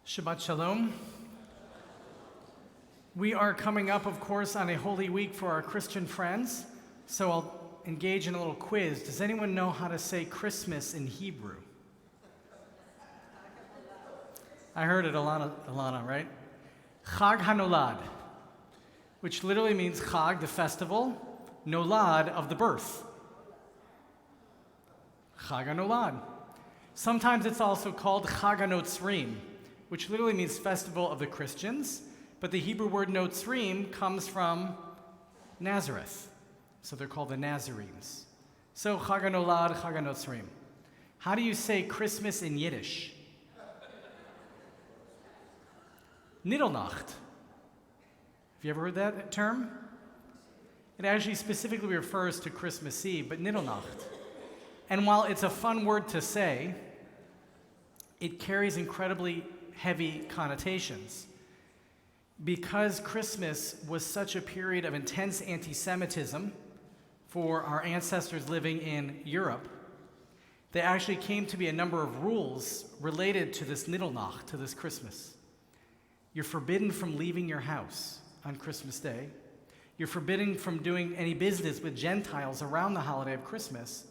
Shabbat Shalom. We are coming up, of course, on a Holy Week for our Christian friends, so I'll engage in a little quiz. Does anyone know how to say Christmas in Hebrew? I heard it, Alana, right? Chag HaNolad, which literally means Chag, the festival, Nolad, of the birth. Chag HaNolad. Sometimes it's also called Chag HaNotzrim, which literally means festival of the Christians, but the Hebrew word Notzrim comes from Nazareth, so they're called the Nazarenes. So Chag HaNolad, Chag HaNotzrim. How do you say Christmas in Yiddish? Niddelnacht. Have you ever heard that term? It actually specifically refers to Christmas Eve, but Niddelnacht. And while it's a fun word to say, it carries incredibly heavy connotations. Because Christmas was such a period of intense anti-Semitism for our ancestors living in Europe, there actually came to be a number of rules related to this Niddelnacht, to this Christmas. You're forbidden from leaving your house on Christmas Day. You're forbidden from doing any business with Gentiles around the holiday of Christmas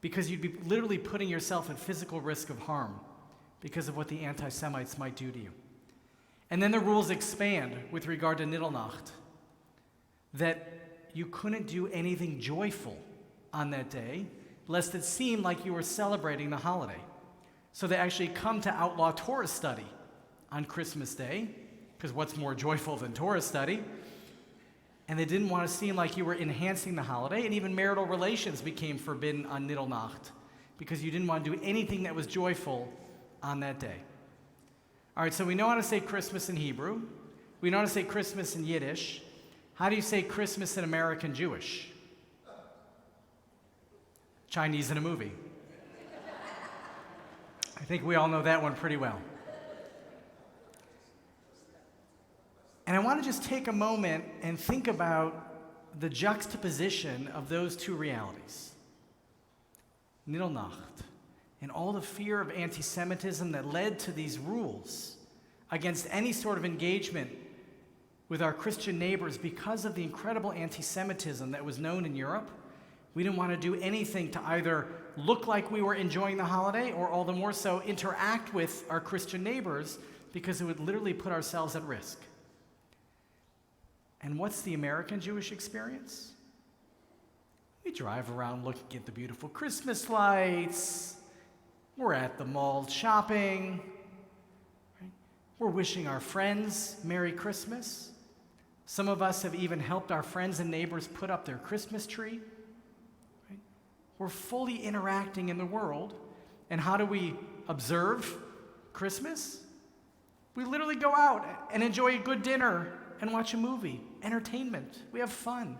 because you'd be literally putting yourself at physical risk of harm because of what the anti-Semites might do to you. And then the rules expand with regard to Niddelnacht, that you couldn't do anything joyful on that day, lest it seemed like you were celebrating the holiday. So they actually come to outlaw Torah study on Christmas Day, because what's more joyful than Torah study? And they didn't want to seem like you were enhancing the holiday, and even marital relations became forbidden on Niddelnacht, because you didn't want to do anything that was joyful on that day. All right, so we know how to say Christmas in Hebrew. We know how to say Christmas in Yiddish. How do you say Christmas in American Jewish? Chinese in a movie. I think we all know that one pretty well. And I want to just take a moment and think about the juxtaposition of those two realities. Niddelnacht, and all the fear of anti-Semitism that led to these rules against any sort of engagement with our Christian neighbors because of the incredible anti-Semitism that was known in Europe. We didn't want to do anything to either look like we were enjoying the holiday or all the more so interact with our Christian neighbors because it would literally put ourselves at risk. And what's the American Jewish experience? We drive around looking at the beautiful Christmas lights. We're at the mall shopping. Right? We're wishing our friends Merry Christmas. Some of us have even helped our friends and neighbors put up their Christmas tree. Right? We're fully interacting in the world. And how do we observe Christmas? We literally go out and enjoy a good dinner and watch a movie, entertainment. We have fun.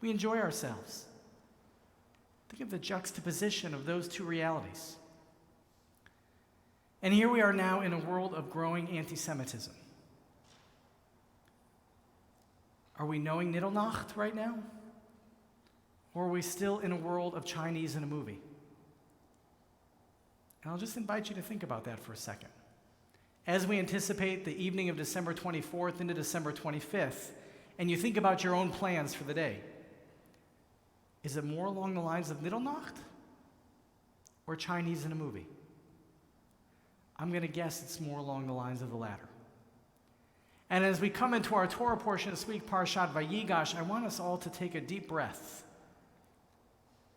We enjoy ourselves. Think of the juxtaposition of those two realities. And here we are now in a world of growing anti-Semitism. Are we knowing Niddelnacht right now? Or are we still in a world of Chinese in a movie? And I'll just invite you to think about that for a second. As we anticipate the evening of December 24th into December 25th, and you think about your own plans for the day, is it more along the lines of Niddelnacht or Chinese in a movie? I'm going to guess it's more along the lines of the latter. And as we come into our Torah portion this week, Parashat Vayigash, I want us all to take a deep breath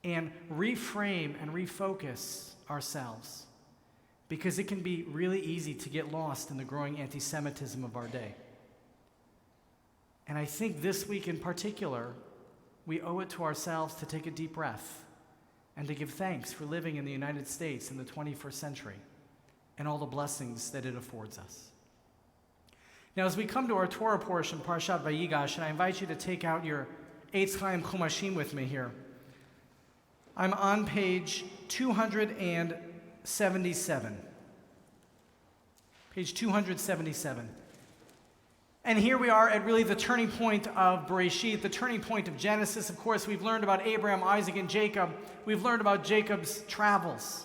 and reframe and refocus ourselves, because it can be really easy to get lost in the growing anti-Semitism of our day. And I think this week in particular, we owe it to ourselves to take a deep breath and to give thanks for living in the United States in the 21st century and all the blessings that it affords us. Now, as we come to our Torah portion, Parashat Vayigash, and I invite you to take out your Eitz Chaim Chumashim with me here. I'm on page 277. Page 277. And here we are at really the turning point of Bereshit, the turning point of Genesis. Of course, we've learned about Abraham, Isaac, and Jacob. We've learned about Jacob's travels.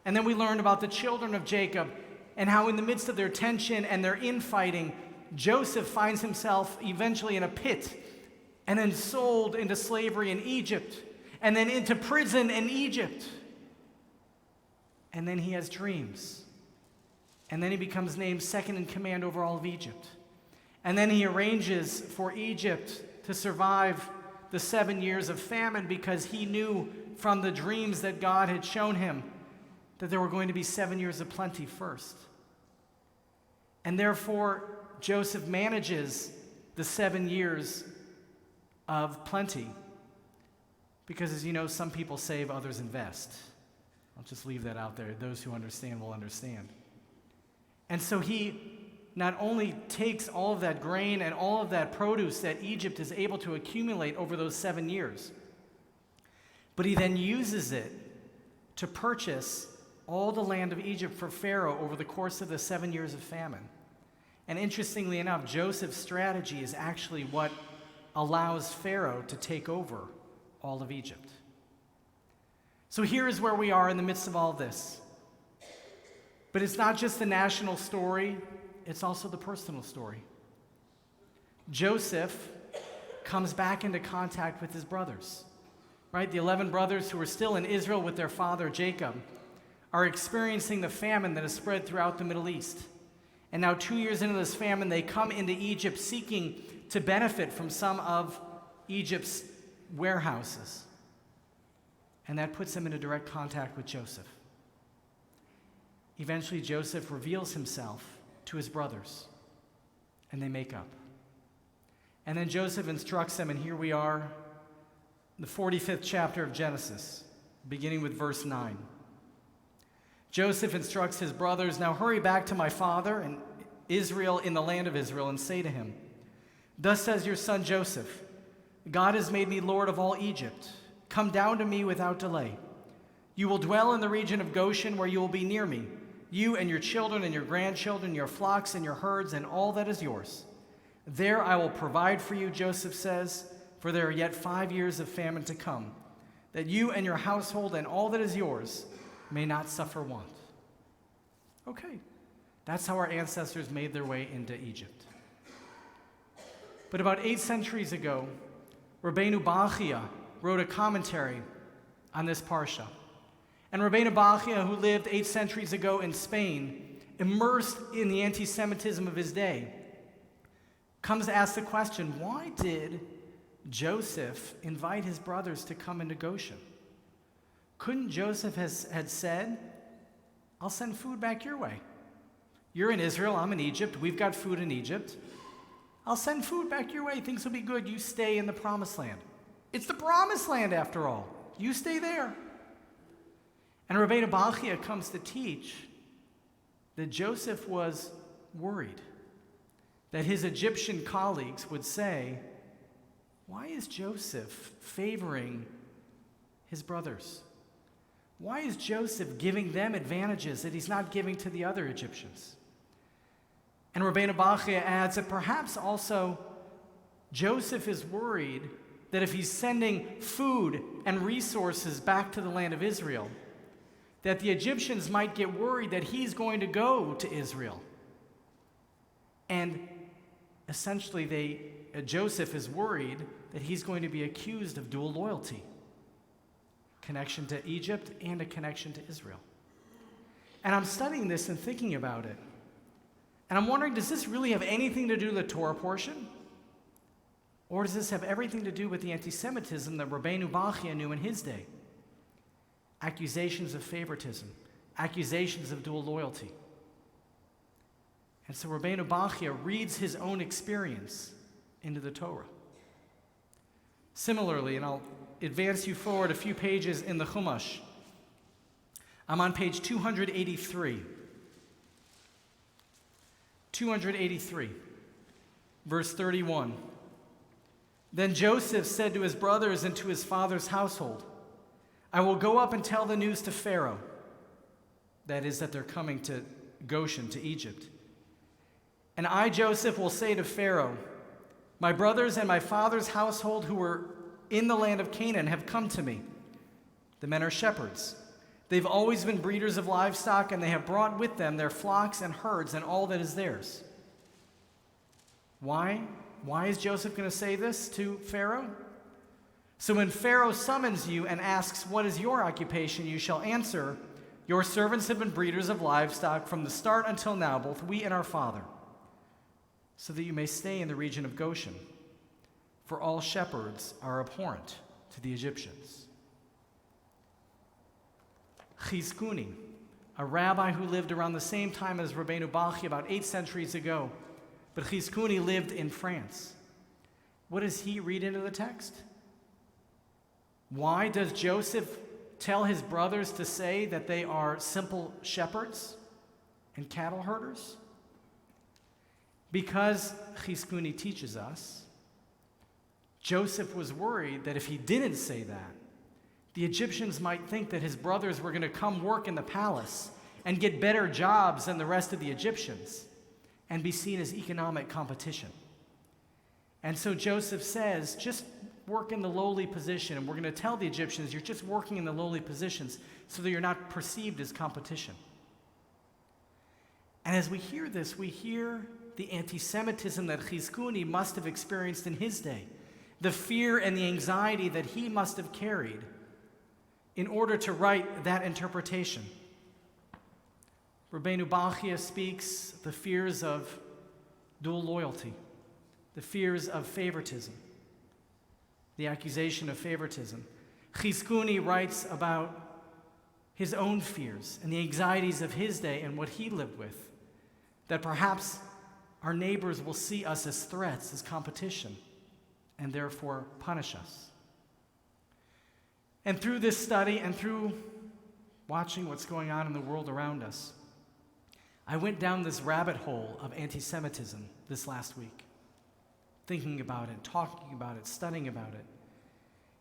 And then we learned about the children of Jacob and how in the midst of their tension and their infighting, Joseph finds himself eventually in a pit and then sold into slavery in Egypt and then into prison in Egypt. And then he has dreams. And then he becomes named second in command over all of Egypt. And then he arranges for Egypt to survive the 7 years of famine because he knew from the dreams that God had shown him that there were going to be 7 years of plenty first. And therefore, Joseph manages the 7 years of plenty because, as you know, some people save, others invest. I'll just leave that out there. Those who understand will understand. And so he not only takes all of that grain and all of that produce that Egypt is able to accumulate over those 7 years, but he then uses it to purchase all the land of Egypt for Pharaoh over the course of the 7 years of famine. And interestingly enough, Joseph's strategy is actually what allows Pharaoh to take over all of Egypt. So here is where we are in the midst of all this. But it's not just the national story, it's also the personal story. Joseph comes back into contact with his brothers, right? The 11 brothers who are still in Israel with their father Jacob are experiencing the famine that has spread throughout the Middle East. And now 2 years into this famine, they come into Egypt seeking to benefit from some of Egypt's warehouses. And that puts them into direct contact with Joseph. Eventually, Joseph reveals himself to his brothers, and they make up. And then Joseph instructs them, and here we are, in the 45th chapter of Genesis, beginning with verse 9. Joseph instructs his brothers, "Now hurry back to my father and Israel in the land of Israel, and say to him, 'Thus says your son Joseph, God has made me Lord of all Egypt. Come down to me without delay. You will dwell in the region of Goshen, where you will be near me, you and your children and your grandchildren, your flocks and your herds, and all that is yours. There I will provide for you,' Joseph says, 'for there are yet 5 years of famine to come, that you and your household and all that is yours may not suffer want.'" Okay, that's how our ancestors made their way into Egypt. But about 8 centuries ago, Rabbeinu Bachia wrote a commentary on this parsha. And Rabbeinu Bachia, who lived 8 centuries ago in Spain, immersed in the anti-Semitism of his day, comes to ask the question, why did Joseph invite his brothers to come into Goshen? Couldn't Joseph had said, "I'll send food back your way. You're in Israel, I'm in Egypt, we've got food in Egypt. I'll send food back your way, things will be good, you stay in the promised land." It's the promised land after all. You stay there. And Rabbeinu Bachia comes to teach that Joseph was worried that his Egyptian colleagues would say, "Why is Joseph favoring his brothers? Why is Joseph giving them advantages that he's not giving to the other Egyptians?" And Rabbeinu Bachia adds that perhaps also Joseph is worried that if he's sending food and resources back to the land of Israel, that the Egyptians might get worried that he's going to go to Israel. And essentially, Joseph is worried that he's going to be accused of dual loyalty, connection to Egypt and a connection to Israel. And I'm studying this and thinking about it. And I'm wondering, does this really have anything to do with the Torah portion? Or does this have everything to do with the anti-Semitism that Rabbeinu Bachia knew in his day? Accusations of favoritism, accusations of dual loyalty. And so Rabbeinu Bachia reads his own experience into the Torah. Similarly, and I'll advance you forward a few pages in the Chumash. I'm on page 283. 283, verse 31. Then Joseph said to his brothers and to his father's household, "I will go up and tell the news to Pharaoh," that is, that they're coming to Goshen, to Egypt. "And I, Joseph, will say to Pharaoh, 'My brothers and my father's household who were in the land of Canaan have come to me. The men are shepherds. They've always been breeders of livestock, and they have brought with them their flocks and herds and all that is theirs. Why? Why is Joseph going to say this to Pharaoh? So when Pharaoh summons you and asks, "What is your occupation?" you shall answer, "Your servants have been breeders of livestock from the start until now, both we and our father, so that you may stay in the region of Goshen. For all shepherds are abhorrent to the Egyptians." Chizkuni, a rabbi who lived around the same time as Rabbeinu Bachya, about 8 centuries ago, but Chizkuni lived in France. What does he read into the text? Why does Joseph tell his brothers to say that they are simple shepherds and cattle herders? Because Chizkuni teaches us, Joseph was worried that if he didn't say that, the Egyptians might think that his brothers were going to come work in the palace and get better jobs than the rest of the Egyptians and be seen as economic competition. And so Joseph says, just work in the lowly position, and we're going to tell the Egyptians you're just working in the lowly positions so that you're not perceived as competition. And as we hear this, we hear the anti-Semitism that Chizkuni must have experienced in his day, the fear and the anxiety that he must have carried in order to write that interpretation. Rabbeinu Bachya speaks the fears of dual loyalty, the fears of favoritism, the accusation of favoritism. Chizkuni writes about his own fears and the anxieties of his day and what he lived with, that perhaps our neighbors will see us as threats, as competition, and therefore punish us. And through this study and through watching what's going on in the world around us, I went down this rabbit hole of anti-Semitism this last week, thinking about it, talking about it, studying about it.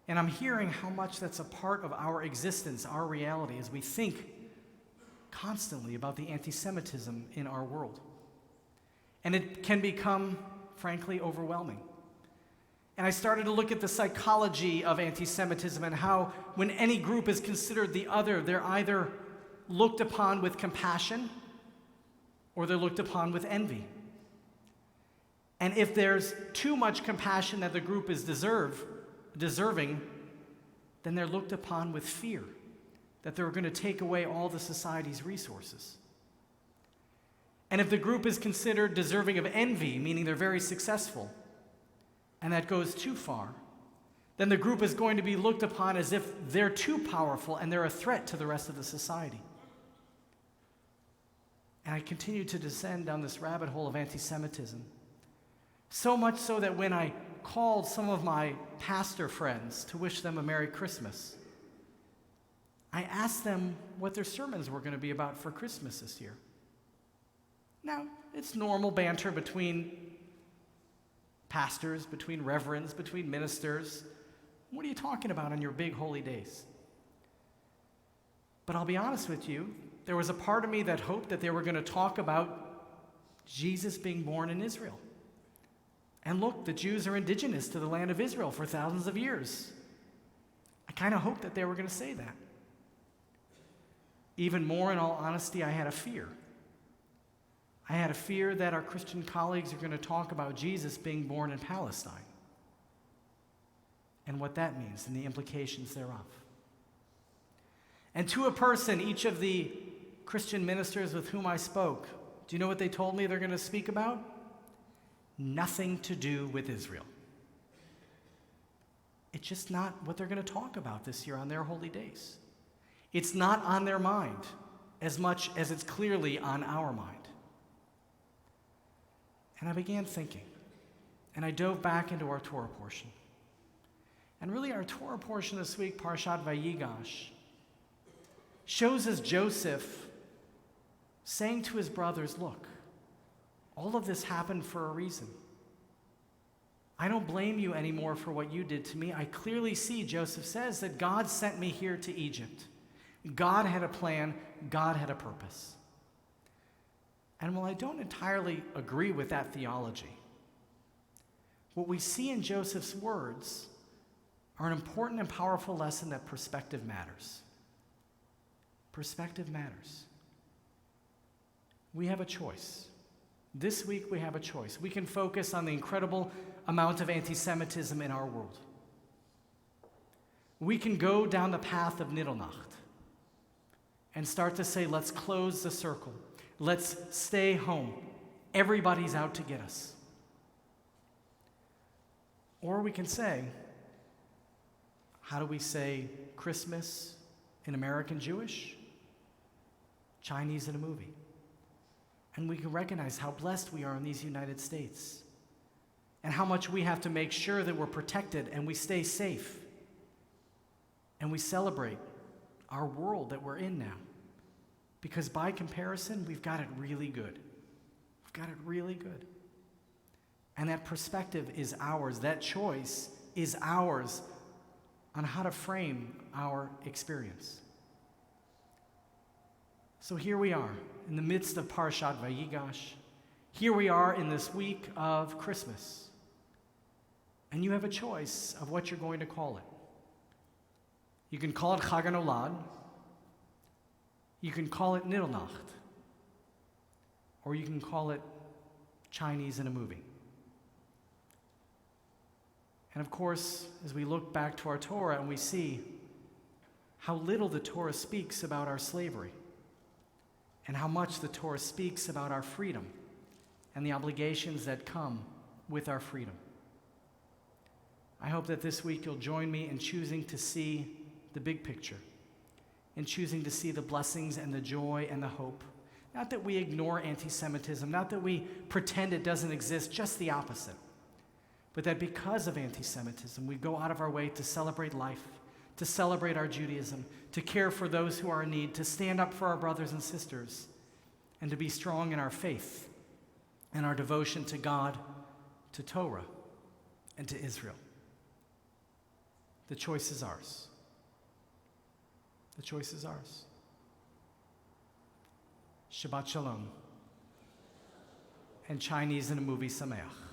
And I'm hearing how much that's a part of our existence, our reality, as we think constantly about the anti-Semitism in our world. And it can become, frankly, overwhelming. And I started to look at the psychology of anti-Semitism and how when any group is considered the other, they're either looked upon with compassion or they're looked upon with envy. And if there's too much compassion that the group is deserving, then they're looked upon with fear, that they're going to take away all the society's resources. And if the group is considered deserving of envy, meaning they're very successful, and that goes too far, then the group is going to be looked upon as if they're too powerful and they're a threat to the rest of the society. And I continued to descend down this rabbit hole of anti-Semitism. So much so that when I called some of my pastor friends to wish them a Merry Christmas, I asked them what their sermons were going to be about for Christmas this year. Now, it's normal banter between pastors, between reverends, between ministers. What are you talking about on your big holy days? But I'll be honest with you, there was a part of me that hoped that they were going to talk about Jesus being born in Israel. And look, the Jews are indigenous to the land of Israel for thousands of years. I kind of hoped that they were going to say that. Even more, in all honesty, I had a fear. I had a fear that our Christian colleagues are going to talk about Jesus being born in Palestine and what that means and the implications thereof. And to a person, each of the Christian ministers with whom I spoke, do you know what they told me they're going to speak about? Nothing to do with Israel. It's just not what they're going to talk about this year on their holy days. It's not on their mind as much as it's clearly on our mind. And I began thinking, and I dove back into our Torah portion. And really our Torah portion this week, Parashat Vayigash, shows us Joseph saying to his brothers, look, all of this happened for a reason. I don't blame you anymore for what you did to me. I clearly see, Joseph says, that God sent me here to Egypt. God had a plan. God had a purpose. And while I don't entirely agree with that theology, what we see in Joseph's words are an important and powerful lesson that perspective matters. Perspective matters. We have a choice. This week we have a choice. We can focus on the incredible amount of anti-Semitism in our world. We can go down the path of Niddelnacht and start to say, let's close the circle. Let's stay home. Everybody's out to get us. Or we can say, how do we say Christmas in American Jewish? Chinese in a movie. And we can recognize how blessed we are in these United States and how much we have to make sure that we're protected and we stay safe and we celebrate our world that we're in now. Because by comparison, we've got it really good. We've got it really good. And that perspective is ours. That choice is ours on how to frame our experience. So here we are in the midst of Parashat Vayigash. Here we are in this week of Christmas. And you have a choice of what you're going to call it. You can call it Chag HaNolad. You can call it Niddelnacht. Or you can call it Chinese in a movie. And of course, as we look back to our Torah and we see how little the Torah speaks about our slavery, and how much the Torah speaks about our freedom and the obligations that come with our freedom. I hope that this week you'll join me in choosing to see the big picture, in choosing to see the blessings and the joy and the hope. Not that we ignore anti-Semitism, not that we pretend it doesn't exist, just the opposite. But that because of anti-Semitism, we go out of our way to celebrate life, to celebrate our Judaism, to care for those who are in need, to stand up for our brothers and sisters, and to be strong in our faith and our devotion to God, to Torah, and to Israel. The choice is ours. The choice is ours. Shabbat Shalom. And Chinese in a movie, Sameach.